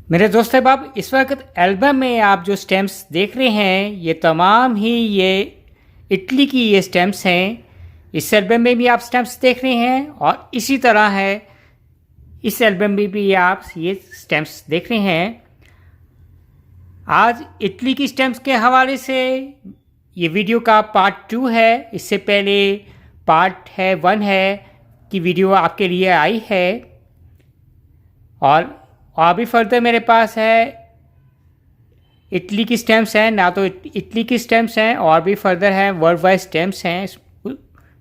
मेरे दोस्त अहबाब, इस वक्त एल्बम में आप जो स्टैम्प्स देख रहे हैं ये तमाम ही ये इटली की ये स्टैम्प्स हैं। इस एल्बम में भी आप स्टैम्प्स देख रहे हैं और इसी तरह है इस एल्बम में भी आप ये स्टैम्प्स देख रहे हैं। आज इटली की स्टैम्प्स के हवाले से ये वीडियो का पार्ट 2 है। इससे पहले पार्ट 1 है कि वीडियो आपके लिए आई है और भी फर्दर मेरे पास है इटली की स्टैम्प्स हैं। ना तो इटली की स्टैम्प्स हैं और भी फर्दर है वर्ल्ड वाइड स्टैम्प्स हैं।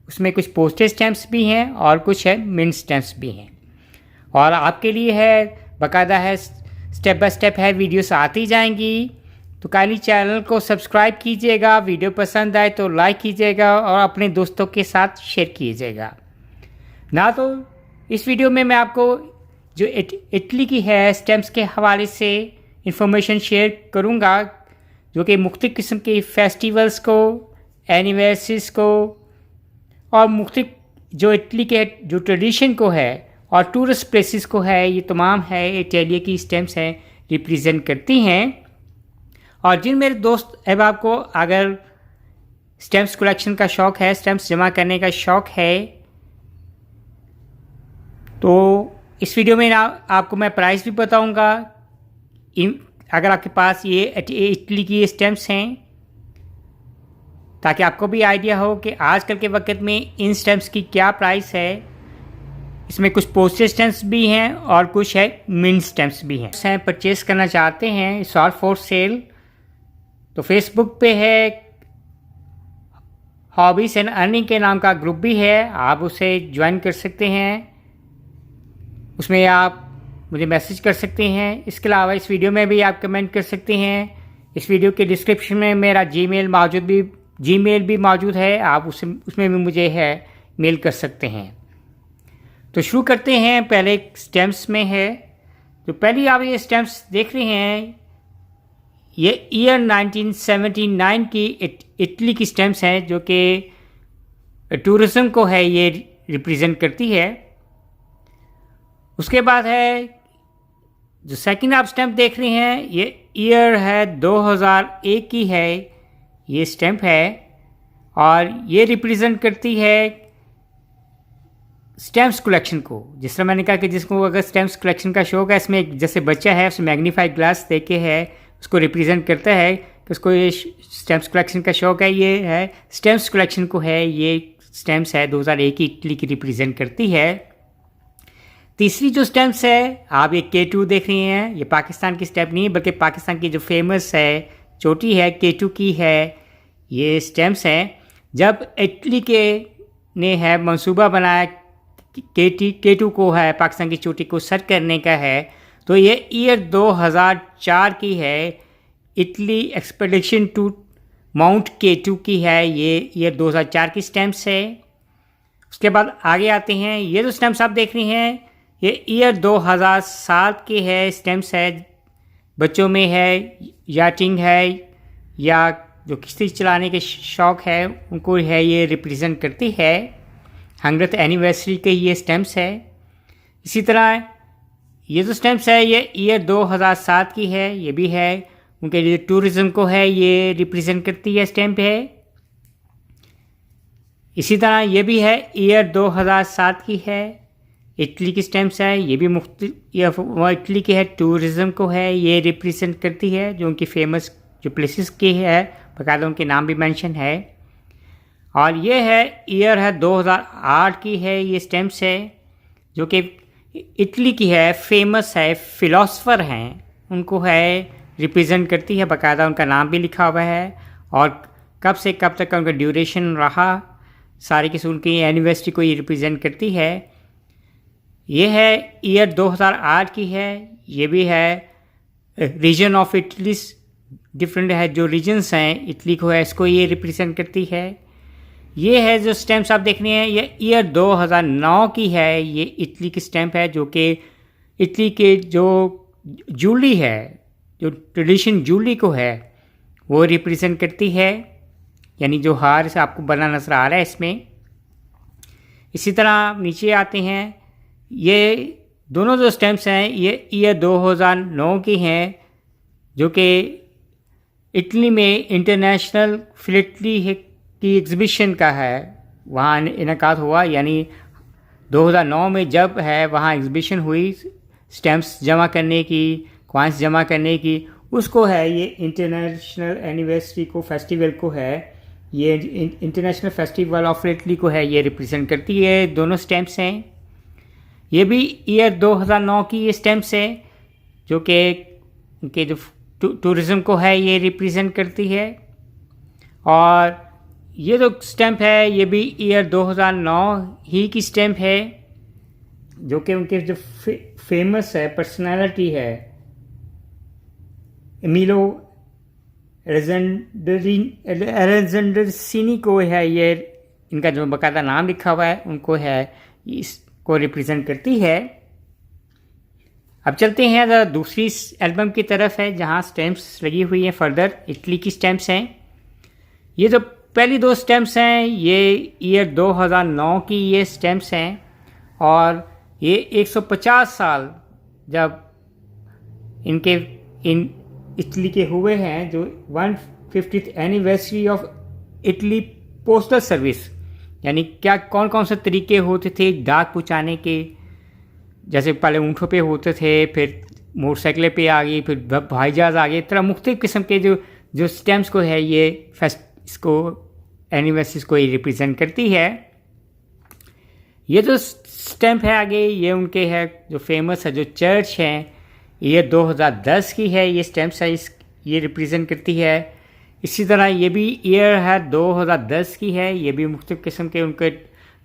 उसमें कुछ पोस्टेज स्टैम्प्स भी हैं और कुछ है मिंट स्टैम्प्स भी हैं और आपके लिए है बाकायदा है स्टेप बाय स्टेप है वीडियोस आती जाएंगी। तो काइंडली चैनल को सब्सक्राइब कीजिएगा, वीडियो पसंद आए तो लाइक कीजिएगा और अपने दोस्तों के साथ शेयर कीजिएगा। ना तो इस वीडियो में मैं आपको जो इटली की है स्टैम्प्स के हवाले से इंफॉर्मेशन शेयर करूंगा जो कि मुख्तलिफ़ किस्म के फेस्टिवल्स को, एनिवर्सरीज को और मुख्तलिफ़ जो इटली के जो ट्रेडिशन को है और टूरिस्ट प्लेसेस को है, ये तमाम है इटालिया की स्टैम्प्स हैं रिप्रेजेंट करती हैं। और जिन मेरे दोस्त अहबाब को अगर स्टैम्प्स कलेक्शन का शौक़ है, स्टैम्प्स जमा करने का शौक़ है, तो इस वीडियो में ना आपको मैं प्राइस भी बताऊंगा। अगर आपके पास ये इटली की स्टैम्प्स हैं ताकि आपको भी आइडिया हो कि आजकल के वक्त में इन स्टैम्प्स की क्या प्राइस है। इसमें कुछ पोस्टेज स्टैम्प्स भी हैं और कुछ है मिंट स्टैम्प्स भी हैं। परचेज़ करना चाहते हैं इट्स ऑल फॉर सेल, तो फेसबुक पे है हॉबीज़ एंड अर्निंग के नाम का ग्रुप भी है, आप उसे ज्वाइन कर सकते हैं। उसमें आप मुझे मैसेज कर सकते हैं। इसके अलावा इस वीडियो में भी आप कमेंट कर सकते हैं। इस वीडियो के डिस्क्रिप्शन में मेरा जीमेल भी मौजूद है, आप उसमें भी मुझे है मेल कर सकते हैं। तो शुरू करते हैं। पहले स्टैम्प्स में है, तो पहले आप ये स्टैम्प्स देख रहे हैं ये ईयर 1979 की इटली की स्टैम्प्स हैं जो कि टूरिज़्म को है ये रिप्रेजेंट करती है। उसके बाद है जो सेकंड आप स्टैम्प देख रहे हैं ये ईयर है 2001 की है ये स्टैम्प है और ये रिप्रेजेंट करती है स्टैम्प्स कलेक्शन को। जिस तरह मैंने कहा कि जिसको अगर स्टैम्प्स कलेक्शन का शौक़ है, इसमें एक जैसे बच्चा है उसे मैग्नीफाइड ग्लास देके है उसको रिप्रेजेंट करता है कि उसको ये स्टैम्प्स कलेक्शन का शौक़ है। ये है स्टैम्प्स कलेक्शन को है ये स्टैम्प्स है 2001 की इटली की रिप्रेजेंट करती है। तीसरी जो स्टैम्प्स है आप ये K2 देख रही हैं, ये पाकिस्तान की स्टैम्प नहीं है बल्कि पाकिस्तान की जो फेमस है चोटी है K2 की है ये स्टैम्प्स हैं। जब इटली के ने है मंसूबा बनाया K2 को है पाकिस्तान की चोटी को सर करने का है, तो ये ईयर 2004 की है Italy expedition to mount K2 की है ये ईयर 2004 की स्टैम्प्स है। उसके बाद आगे आते हैं, ये जो स्टैम्प्स आप देख रही हैं ये ईयर 2007 की है स्टैम्प्स है। बच्चों में है याटिंग है या जो किश्ती चलाने के शौक़ है उनको है ये रिप्रेजेंट करती है। 100th एनिवर्सरी के ये स्टैम्प्स है। इसी तरह ये जो स्टैम्प्स है ये ईयर 2007 की है, ये भी है उनके लिए टूरिज़्म को है ये रिप्रेजेंट करती है स्टैम्प है। इसी तरह ये भी है ईयर 2007 की है इटली की स्टैम्प्स है, ये भी इटली की है टूरिज़्म को है ये रिप्रेजेंट करती है। जो उनकी फेमस जो प्लेसेस की है बाकायदा उनके नाम भी मेंशन है। और ये है ईयर है 2008 की है ये स्टैम्प्स है जो कि इटली की है फेमस है फ़िलासफ़र हैं उनको है रिप्रेजेंट करती है, बाकायदा उनका नाम भी लिखा हुआ है और कब से कब तक का उनका ड्यूरेशन रहा, सारी की उनकी एनिवर्सरी को ये रिप्रेजेंट करती है। ये है ईयर 2008 की है, ये भी है रीजन ऑफ इटली डिफरेंट है जो रीजन्स हैं इटली को है इसको ये रिप्रेजेंट करती है। ये है जो स्टैम्प्स आप देख रहे हैं ये ईयर 2009 की है ये इटली की स्टैम्प है जो कि इटली के जो जूली है जो ट्रेडिशन जूली को है वो रिप्रेजेंट करती है, यानी जो हार से आपको बना नजर आ रहा है इसमें। इसी तरह नीचे आते हैं ये दोनों जो स्टैम्प्स हैं ये ईयर 2009 की हैं, जो कि इटली में इंटरनेशनल फिलेटली की एग्ज़िबिशन का है, वहाँ इनकाद हुआ। यानी 2009 में जब है वहाँ एग्ज़िबिशन हुई स्टैम्प्स जमा करने की, कॉइन्स जमा करने की, उसको है ये इंटरनेशनल एनिवर्सरी को, फेस्टिवल को है, ये इंटरनेशनल फेस्टिवल ऑफ इटली को है, ये रिप्रेजेंट करती है। दोनों स्टैम्प्स हैं, ये भी ईयर 2009 की ये स्टैम्प्स है, जो कि उनके जो टूरिज़्म को है ये रिप्रेजेंट करती है। और ये जो स्टैम्प है ये भी ईयर 2009 ही की स्टैम्प है, जो कि उनके जो फेमस है पर्सनालिटी है एमिलो एलेक्जेंडरसिनी को है, ये इनका जो बाकायदा नाम लिखा हुआ है उनको है, इसको रिप्रेजेंट करती है। अब चलते हैं ज़रा दूसरी एल्बम की तरफ है, जहाँ स्टैम्प्स लगी हुई हैं फर्दर इटली की स्टैम्प्स हैं। ये जो पहली दो स्टैम्प्स हैं ये ईयर 2009 की ये स्टैम्प्स हैं, और ये 150 साल जब इन इटली के हुए हैं, जो 150th anniversary of Italy postal service, यानी क्या कौन कौन से तरीके होते थे डाक पहुँचाने के। जैसे पहले ऊँटों पे होते थे, फिर मोटरसाइकिल पे आ गई, फिर हवाई जहाज़ आ गए, इस तरह मुख्तलिफ़ किस्म के जो स्टैम्प्स को है ये इसको एनिवर्सरीज को ये रिप्रेजेंट करती है। ये जो स्टैम्प है आगे ये उनके है जो फेमस है जो चर्च है, ये 2010 की है, ये स्टैम्प साइज ये रिप्रेजेंट करती है। इसी तरह ये भी ईयर है 2010 की है, ये भी मुख्तलिफ़ किस्म के उनके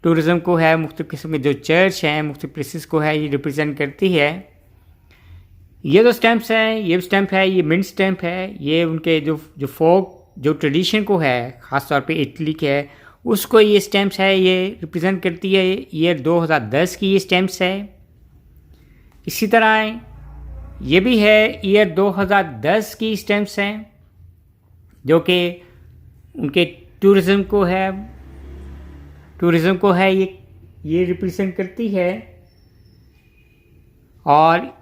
टूरिज़म को है, मुख्तलिफ़ किस्म के जो चर्च हैं, मुख्तलिफ़ प्लेसेस को है ये रिप्रेजेंट करती है। ये जो स्टैम्प्स हैं, ये स्टैम्प है ये मिंट स्टैम्प है, ये उनके जो फोक जो ट्रेडिशन को है ख़ास तौर पे इटली के है उसको ये स्टैम्प्स है ये रिप्रेजेंट करती है। ईयर 2010 की ये स्टैम्प्स है। इसी तरह ये भी है ईयर 2010 की स्टैम्प्स हैं, जो कि उनके टूरिज़म को है ये रिप्रेजेंट करती है। और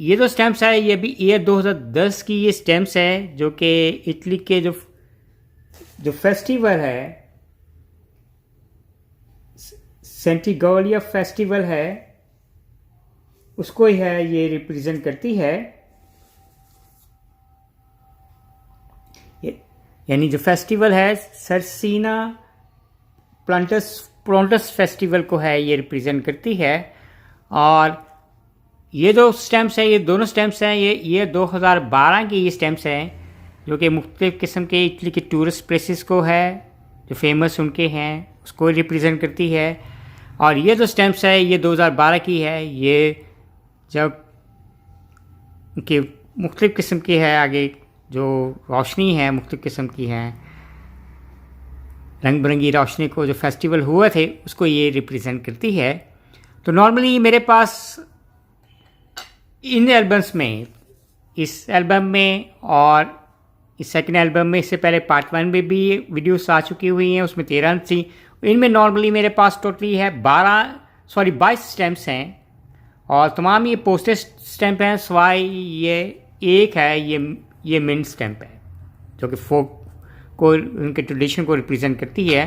ये जो स्टैम्प्स है ये भी ईयर 2010 की ये स्टैम्प्स है, जो कि इटली के जो फेस्टिवल है सेंटिगोलिया फेस्टिवल है उसको ही है ये रिप्रेजेंट करती है। यानी जो फेस्टिवल है सरसीना प्रोंटस फेस्टिवल को है ये रिप्रेजेंट करती है। और ये जो स्टैम्प्स हैं ये दोनों स्टैम्प्स हैं ये 2012 की ये स्टैम्प्स हैं, जो कि मुख्तलिफ़ किस्म के इटली के टूरिस्ट प्लेसेस को है जो फेमस उनके हैं उसको रिप्रेजेंट करती है। और ये जो स्टैम्प्स है ये 2012 की है, ये जब उनके मुख्तलिफ़ किस्म की है आगे जो रोशनी है मुख्तलिफ़ किस्म की हैं, रंग बिरंगी रोशनी को जो फेस्टिवल हुए थे उसको ये रिप्रेजेंट करती है। तो नॉर्मली मेरे पास इन एल्बम्स में, इस एल्बम में और इस सेकंड एल्बम में, इससे पहले पार्ट 1 में भी वीडियोस आ चुकी हुई हैं, उसमें 13 थी। इनमें नॉर्मली मेरे पास टोटली है 22 स्टैम्प्स हैं, और तमाम ये पोस्टेज स्टैम्प हैं, सवाई ये एक है ये मिंट स्टैम्प है, जो कि फोक को उनके ट्रेडिशन को रिप्रेजेंट करती है।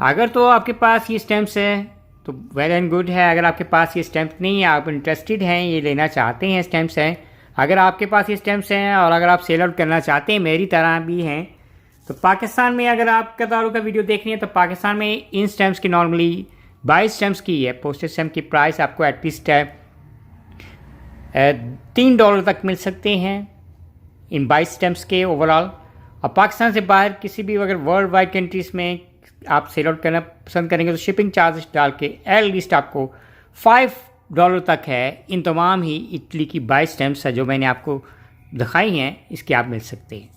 अगर तो आपके पास ये स्टैम्प्स हैं तो वेल एंड गुड है। अगर आपके पास ये स्टैम्प नहीं है, आप इंटरेस्टेड हैं, ये लेना चाहते हैं स्टैम्प्स हैं, अगर आपके पास ये स्टैम्प्स हैं और अगर आप सेल आउट करना चाहते हैं मेरी तरह भी हैं, तो पाकिस्तान में अगर आप कतारों का वीडियो देखनी है तो पाकिस्तान में इन स्टैम्प्स की नॉर्मली 22 स्टैम्प्स की है पोस्टेज स्टैम्प की प्राइस आपको एटलीस्ट $3 तक मिल सकते हैं इन 22 स्टैम्प्स के ओवरऑल। और पाकिस्तान से बाहर किसी भी अगर वर्ल्ड वाइड कंट्रीज़ में आप सेल आउट करना पसंद करेंगे तो शिपिंग चार्जेस डाल के एटलीस्ट आपको $5 तक है इन तमाम ही इटली की 22 स्टैम्प्स है जो मैंने आपको दिखाई हैं, इसके आप मिल सकते हैं।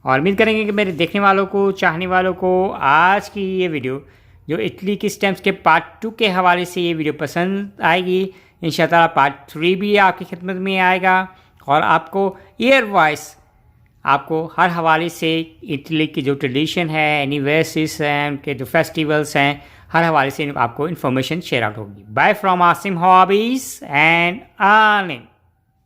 और उम्मीद करेंगे कि मेरे देखने वालों को, चाहने वालों को आज की ये वीडियो जो इटली की स्टैम्प्स के पार्ट 2 के हवाले से ये वीडियो पसंद आएगी। इंशाअल्लाह पार्ट 3 भी आपकी खिदमत में आएगा और आपको ईयर वाइज आपको हर हवाले से इटली की जो ट्रेडिशन है, एनिवर्सरीज हैं, उनके जो फेस्टिवल्स हैं, हर हवाले से आपको इन्फॉर्मेशन शेयर आउट होगी। Bye from Asim hobbies and earning.